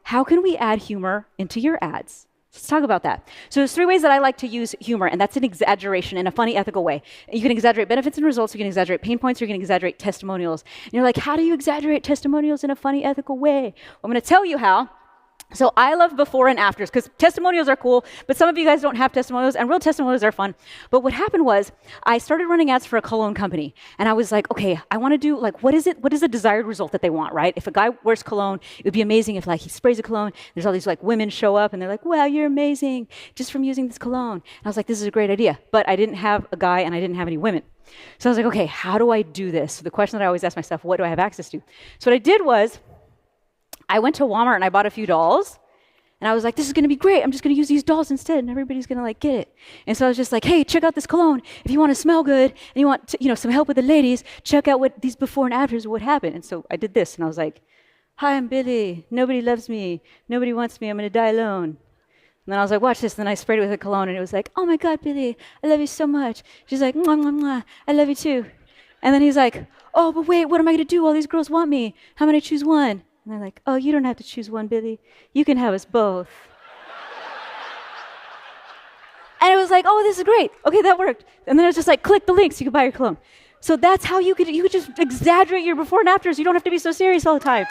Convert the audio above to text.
how can we add humor into your ads? Let's talk about that. So there's 3 ways that I like to use humor, and that's an exaggeration in a funny, ethical way. You can exaggerate benefits and results, you can exaggerate pain points, or you can exaggerate testimonials. And you're like, how do you exaggerate testimonials in a funny, ethical way? Well, I'm going to tell you how. So I love before and afters, because testimonials are cool, but some of you guys don't have testimonials, and real testimonials are fun. But what happened was, I started running ads for a cologne company, and I was like, okay, I want to do, like, what is the desired result that they want, right? If a guy wears cologne, it would be amazing if, like, he sprays a cologne, there's all these, like, women show up, and they're like, wow, you're amazing, just from using this cologne. And I was like, this is a great idea. But I didn't have a guy, and I didn't have any women. So I was like, okay, how do I do this? So the question that I always ask myself, what do I have access to? So what I did was, I went to Walmart and I bought a few dolls, and I was like, this is going to be great. I'm just going to use these dolls instead, and everybody's going to like get it. And so I was just like, hey, check out this cologne. If you want to smell good and you want to, some help with the ladies, check out what these before and afters, what happened. And so I did this, and I was like, hi, I'm Billy. Nobody loves me. Nobody wants me. I'm going to die alone. And then I was like, watch this. And then I sprayed it with a cologne, and it was like, oh my God, Billy, I love you so much. She's like, mwah, mwah, mwah. I love you too. And then he's like, oh, but wait, what am I going to do? All these girls want me. How am I going to choose one? And they're like, oh, you don't have to choose one, Billy. You can have us both. And it was like, oh, this is great. Okay, that worked. And then it was just like, click the link so you can buy your cologne. So that's how you could just exaggerate your before and afters. You don't have to be so serious all the time.